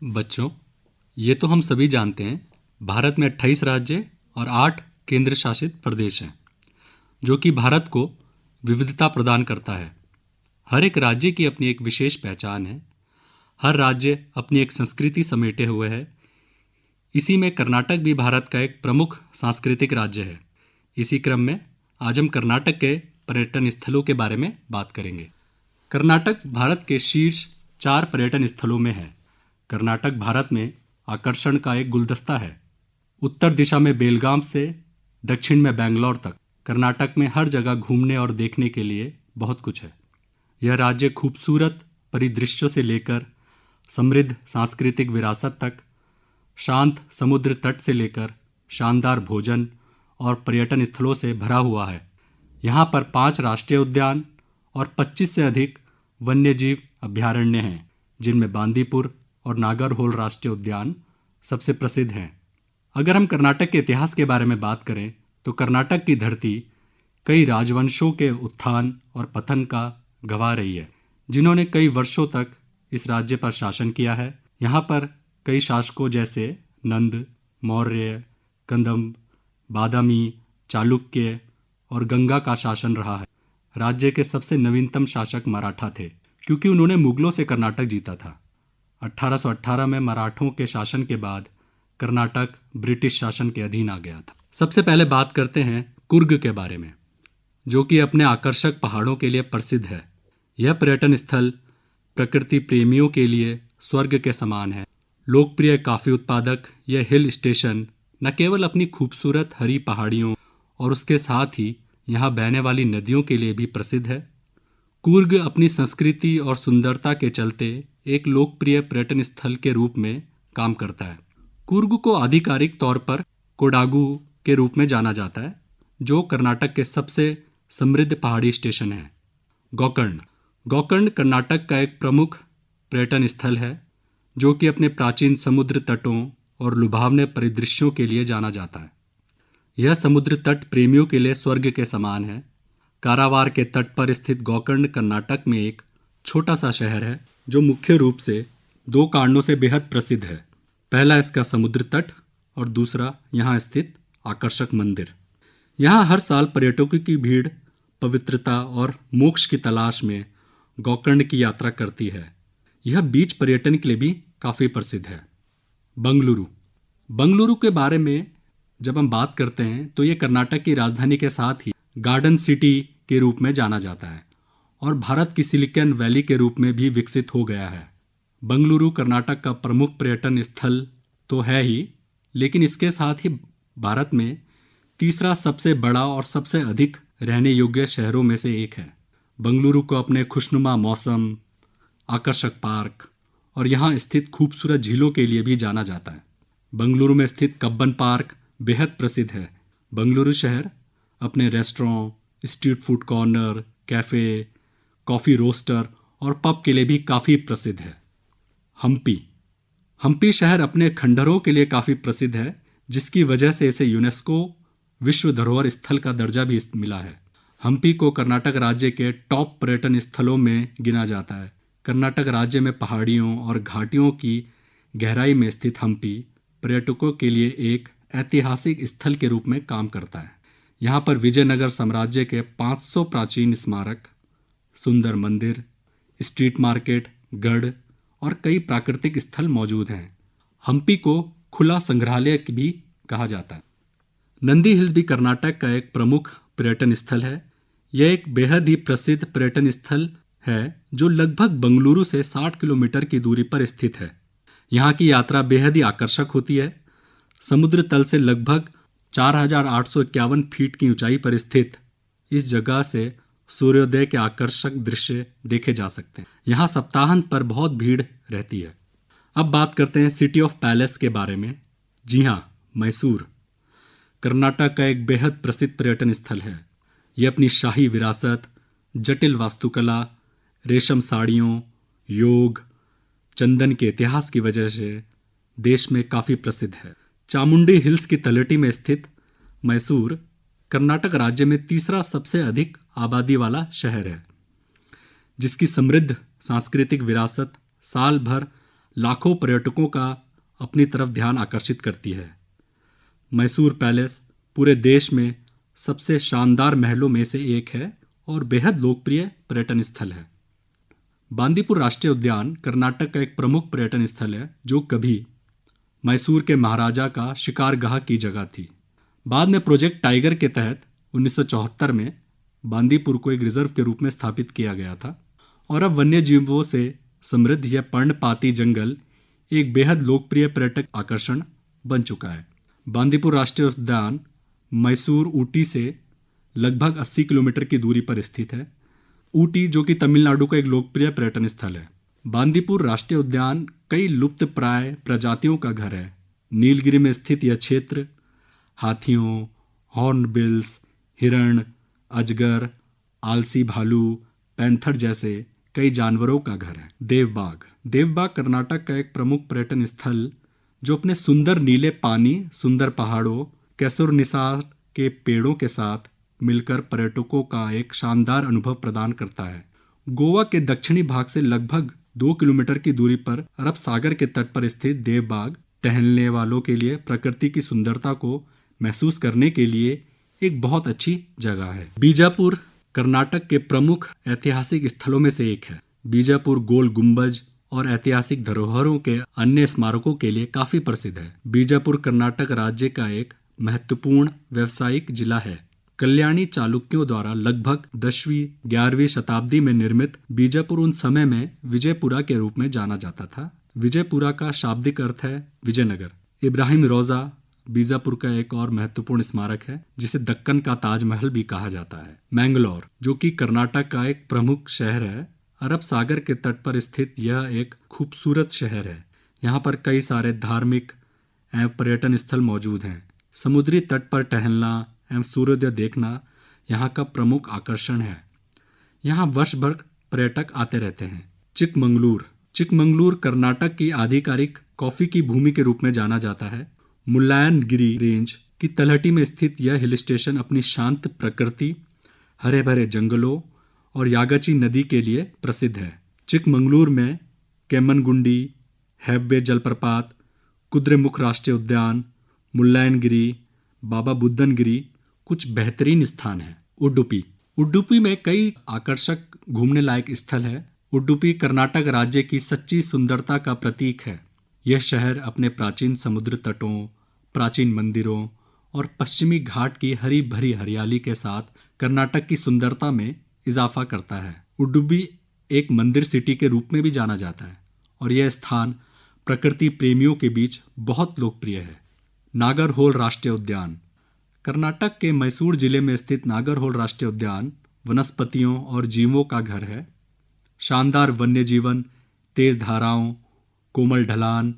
बच्चों, ये तो हम सभी जानते हैं, भारत में 28 राज्य और 8 केंद्र शासित प्रदेश हैं, जो कि भारत को विविधता प्रदान करता है। हर एक राज्य की अपनी एक विशेष पहचान है। हर राज्य अपनी एक संस्कृति समेटे हुए है। इसी में कर्नाटक भी भारत का एक प्रमुख सांस्कृतिक राज्य है। इसी क्रम में आज हम कर्नाटक के पर्यटन स्थलों के बारे में बात करेंगे। कर्नाटक भारत के शीर्ष 4 पर्यटन स्थलों में है। कर्नाटक भारत में आकर्षण का एक गुलदस्ता है। उत्तर दिशा में बेलगाम से दक्षिण में बेंगलोर तक कर्नाटक में हर जगह घूमने और देखने के लिए बहुत कुछ है। यह राज्य खूबसूरत परिदृश्यों से लेकर समृद्ध सांस्कृतिक विरासत तक, शांत समुद्र तट से लेकर शानदार भोजन और पर्यटन स्थलों से भरा हुआ है। यहाँ पर 5 राष्ट्रीय उद्यान और 25 से अधिक वन्यजीव अभयारण्य हैं, जिनमें बांदीपुर और नागरहोल राष्ट्रीय उद्यान सबसे प्रसिद्ध हैं। अगर हम कर्नाटक के इतिहास के बारे में बात करें तो कर्नाटक की धरती कई राजवंशों के उत्थान और पतन का गवाह रही है, जिन्होंने कई वर्षों तक इस राज्य पर शासन किया है। यहाँ पर कई शासकों जैसे नंद, मौर्य, कंदम, बादामी, चालुक्य और गंगा का शासन रहा है। राज्य के सबसे नवीनतम शासक मराठा थे, क्योंकि उन्होंने मुगलों से कर्नाटक जीता था। 1818 में मराठों के शासन के बाद कर्नाटक ब्रिटिश शासन के अधीन आ गया था। सबसे पहले बात करते हैं कुर्ग के बारे में, जो कि अपने आकर्षक पहाड़ों के लिए प्रसिद्ध है। यह पर्यटन स्थल प्रकृति प्रेमियों के लिए स्वर्ग के समान है। लोकप्रिय कॉफी उत्पादक यह हिल स्टेशन न केवल अपनी खूबसूरत हरी पहाड़ियों और उसके साथ ही यहाँ बहने वाली नदियों के लिए भी प्रसिद्ध है। कुर्ग अपनी संस्कृति और सुंदरता के चलते एक लोकप्रिय पर्यटन स्थल के रूप में काम करता है। कुर्ग को आधिकारिक तौर पर कोडागू के रूप में जाना जाता है, जो कर्नाटक के सबसे समृद्ध पहाड़ी स्टेशन है। गोकर्ण गोकर्ण कर्नाटक का एक प्रमुख पर्यटन स्थल है, जो कि अपने प्राचीन समुद्र तटों और लुभावने परिदृश्यों के लिए जाना जाता है। यह समुद्र तट प्रेमियों के लिए स्वर्ग के समान है। कारावार के तट पर स्थित गोकर्ण कर्नाटक में एक छोटा सा शहर है, जो मुख्य रूप से 2 कारणों से बेहद प्रसिद्ध है। पहला इसका समुद्र तट और दूसरा यहाँ स्थित आकर्षक मंदिर। यहाँ हर साल पर्यटकों की भीड़ पवित्रता और मोक्ष की तलाश में गोकर्ण की यात्रा करती है। यह बीच पर्यटन के लिए भी काफ़ी प्रसिद्ध है। बंगलुरु के बारे में जब हम बात करते हैं तो ये कर्नाटक की राजधानी के साथ ही गार्डन सिटी के रूप में जाना जाता है और भारत की सिलिकॉन वैली के रूप में भी विकसित हो गया है। बंगलुरु कर्नाटक का प्रमुख पर्यटन स्थल तो है ही, लेकिन इसके साथ ही भारत में तीसरा सबसे बड़ा और सबसे अधिक रहने योग्य शहरों में से एक है। बंगलुरु को अपने खुशनुमा मौसम, आकर्षक पार्क और यहाँ स्थित खूबसूरत झीलों के लिए भी जाना जाता है। बंगलुरु में स्थित कब्बन पार्क बेहद प्रसिद्ध है। बंगलुरु शहर अपने restaurant, street food corner, cafe, coffee roaster और पब के लिए भी काफ़ी प्रसिद्ध है। हम्पी शहर अपने खंडहरों के लिए काफ़ी प्रसिद्ध है, जिसकी वजह से इसे यूनेस्को विश्व धरोहर स्थल का दर्जा भी मिला है। हम्पी को कर्नाटक राज्य के टॉप पर्यटन स्थलों में गिना जाता है। कर्नाटक राज्य में पहाड़ियों और घाटियों की गहराई में स्थित हम्पी पर्यटकों के लिए एक ऐतिहासिक स्थल के रूप में काम करता है। यहाँ पर विजयनगर साम्राज्य के 500 प्राचीन स्मारक, सुंदर मंदिर, स्ट्रीट मार्केट, गढ़ और कई प्राकृतिक स्थल मौजूद हैं। हम्पी को खुला संग्रहालय भी कहा जाता है। नंदी हिल्स भी कर्नाटक का एक प्रमुख पर्यटन स्थल है। यह एक बेहद ही प्रसिद्ध पर्यटन स्थल है, जो लगभग बंगलुरु से 60 किलोमीटर की दूरी पर स्थित है। यहाँ की यात्रा बेहद ही आकर्षक होती है। समुद्र तल से लगभग 4,851 फीट की ऊंचाई पर स्थित इस जगह से सूर्योदय के आकर्षक दृश्य देखे जा सकते हैं। यहाँ सप्ताहांत पर बहुत भीड़ रहती है। अब बात करते हैं सिटी ऑफ पैलेस के बारे में। जी हाँ, मैसूर कर्नाटक का एक बेहद प्रसिद्ध पर्यटन स्थल है। यह अपनी शाही विरासत, जटिल वास्तुकला, रेशम साड़ियों, योग, चंदन के इतिहास की वजह से देश में काफ़ी प्रसिद्ध है। चामुंडी हिल्स की तलहटी में स्थित मैसूर कर्नाटक राज्य में तीसरा सबसे अधिक आबादी वाला शहर है, जिसकी समृद्ध सांस्कृतिक विरासत साल भर लाखों पर्यटकों का अपनी तरफ ध्यान आकर्षित करती है। मैसूर पैलेस पूरे देश में सबसे शानदार महलों में से एक है और बेहद लोकप्रिय पर्यटन स्थल है। बांदीपुर राष्ट्रीय उद्यान कर्नाटक का एक प्रमुख पर्यटन स्थल है, जो कभी मैसूर के महाराजा का शिकारगाह की जगह थी। बाद में प्रोजेक्ट टाइगर के तहत 1974 में बांदीपुर को एक रिजर्व के रूप में स्थापित किया गया था और अब वन्य जीवों से समृद्ध यह पर्णपाती जंगल एक बेहद लोकप्रिय पर्यटक आकर्षण बन चुका है। बांदीपुर राष्ट्रीय उद्यान मैसूर ऊटी से लगभग 80 किलोमीटर की दूरी पर स्थित है। ऊटी जो कि तमिलनाडु का एक लोकप्रिय पर्यटन स्थल है। बांदीपुर राष्ट्रीय उद्यान कई लुप्त प्राय प्रजातियों का घर है। नीलगिरी में स्थित यह क्षेत्र हाथियों, हॉर्नबिल्स, हिरण, अजगर, आलसी भालू, पैंथर जैसे कई जानवरों का घर है। देवबाग कर्नाटक का एक प्रमुख पर्यटन स्थल जो अपने सुंदर नीले पानी, सुंदर पहाड़ों, कैसुर निसार के पेड़ों के साथ मिलकर पर्यटकों का एक शानदार अनुभव प्रदान करता है। गोवा के दक्षिणी भाग से लगभग 2 किलोमीटर की दूरी पर अरब सागर के तट पर स्थित देवबाग टहलने वालों के लिए प्रकृति की सुंदरता को महसूस करने के लिए एक बहुत अच्छी जगह है। बीजापुर कर्नाटक के प्रमुख ऐतिहासिक स्थलों में से एक है। बीजापुर गोल गुंबज और ऐतिहासिक धरोहरों के अन्य स्मारकों के लिए काफी प्रसिद्ध है। बीजापुर कर्नाटक राज्य का एक महत्वपूर्ण व्यावसायिक जिला है। कल्याणी चालुक्यों द्वारा लगभग 10वीं-11वीं शताब्दी में निर्मित बीजापुर उन समय में विजयपुरा के रूप में जाना जाता था। विजयपुरा का शाब्दिक अर्थ है विजयनगर। इब्राहिम रोजा बीजापुर का एक और महत्वपूर्ण स्मारक है, जिसे दक्कन का ताजमहल भी कहा जाता है। मैंगलोर जो कि कर्नाटक का एक प्रमुख शहर है, अरब सागर के तट पर स्थित यह एक खूबसूरत शहर है। यहाँ पर कई सारे धार्मिक एवं पर्यटन स्थल मौजूद हैं। समुद्री तट पर टहलना एवं सूर्योदय देखना यहाँ का प्रमुख आकर्षण है। यहाँ वर्ष भर पर्यटक आते रहते हैं। चिकमंगलूर कर्नाटक की आधिकारिक कॉफी की भूमि के रूप में जाना जाता है। मुल्लायनगिरी रेंज की तलहटी में स्थित यह हिल स्टेशन अपनी शांत प्रकृति, हरे भरे जंगलों और यागाची नदी के लिए प्रसिद्ध है। चिकमंगलूर में केम्मनगुंडी, हैब्बे जलप्रपात, कुद्रेमुख राष्ट्रीय उद्यान, मुल्लायनगिरी, बाबा बुदनगिरी कुछ बेहतरीन स्थान हैं। उडुपी में कई आकर्षक घूमने लायक स्थल है। उडुपी कर्नाटक राज्य की सच्ची सुंदरता का प्रतीक है। यह शहर अपने प्राचीन समुद्र तटों, प्राचीन मंदिरों और पश्चिमी घाट की हरी भरी हरियाली के साथ कर्नाटक की सुंदरता में इजाफा करता है। उडुपी एक मंदिर सिटी के रूप में भी जाना जाता है और यह स्थान प्रकृति प्रेमियों के बीच बहुत लोकप्रिय है। नागरहोल राष्ट्रीय उद्यान कर्नाटक के मैसूर जिले में स्थित नागरहोल राष्ट्रीय उद्यान वनस्पतियों और जीवों का घर है। शानदार वन्य जीवन, तेज धाराओं, कोमल ढलान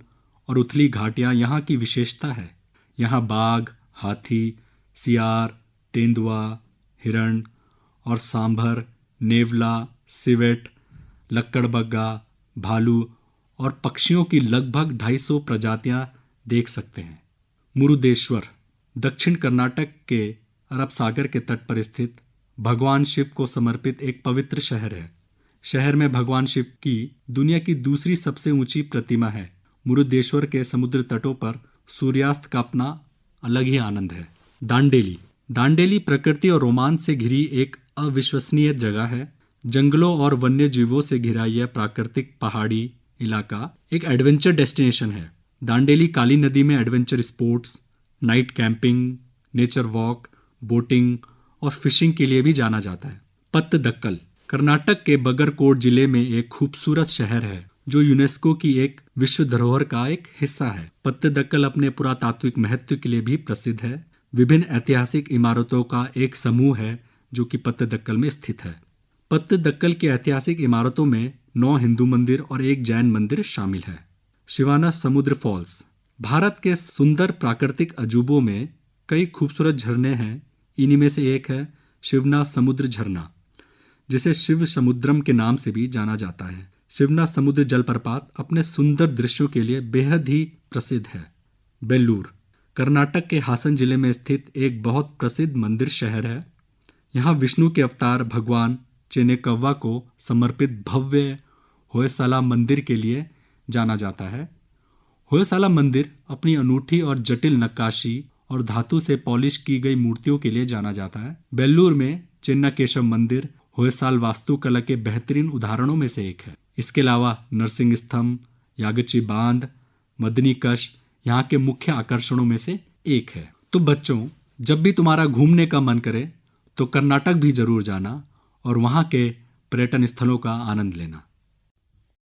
और उथली घाटियां यहाँ की विशेषता है। यहाँ बाघ, हाथी, सियार, तेंदुआ, हिरण और सांभर, नेवला, सिवेट, लक्कड़बग्गा, भालू और पक्षियों की लगभग 250 प्रजातियां देख सकते हैं। मुरुदेश्वर दक्षिण कर्नाटक के अरब सागर के तट पर स्थित भगवान शिव को समर्पित एक पवित्र शहर है। शहर में भगवान शिव की दुनिया की दूसरी सबसे ऊंची प्रतिमा है। मुरुदेश्वर के समुद्र तटों पर सूर्यास्त का अपना अलग ही आनंद है। दांडेली प्रकृति और रोमांच से घिरी एक अविश्वसनीय जगह है। जंगलों और वन्य जीवों से घिरा यह प्राकृतिक पहाड़ी इलाका एक एडवेंचर डेस्टिनेशन है। दांडेली काली नदी में adventure sports, night camping, nature walk, boating और फिशिंग के लिए भी जाना जाता है। पत्तदक्कल कर्नाटक के बगरकोट जिले में एक खूबसूरत शहर है जो यूनेस्को की एक विश्व धरोहर का एक हिस्सा है। पत्तदक्कल अपने पुरातात्विक महत्व के लिए भी प्रसिद्ध है। विभिन्न ऐतिहासिक इमारतों का एक समूह है जो कि पत्तदक्कल में स्थित है। पत्तदक्कल की ऐतिहासिक इमारतों में 9 हिंदू मंदिर और 1 जैन मंदिर शामिल है। शिवाना समुद्र फॉल्स भारत के सुंदर प्राकृतिक अजूबों में कई खूबसूरत झरने हैं। इन्हीं में से एक है शिवना समुद्र झरना, जिसे शिव समुद्रम के नाम से भी जाना जाता है। शिवना समुद्र जलप्रपात अपने सुंदर दृश्यों के लिए बेहद ही प्रसिद्ध है। बेल्लूर कर्नाटक के हासन जिले में स्थित एक बहुत प्रसिद्ध मंदिर शहर है। यहाँ विष्णु के अवतार भगवान चेनेकव्वा को समर्पित भव्य होयसला मंदिर के लिए जाना जाता है। होयसाला मंदिर अपनी अनूठी और जटिल नक्काशी और धातु से पॉलिश की गई मूर्तियों के लिए जाना जाता है। बेल्लूर में चिन्नाकेशव मंदिर होयसाल वास्तुकला के बेहतरीन उदाहरणों में से एक है। इसके अलावा नरसिंह स्तंभ, यागची बांध, मदनी कश यहाँ के मुख्य आकर्षणों में से एक है। तो बच्चों, जब भी तुम्हारा घूमने का मन करे तो कर्नाटक भी जरूर जाना और वहाँ के पर्यटन स्थलों का आनंद लेना।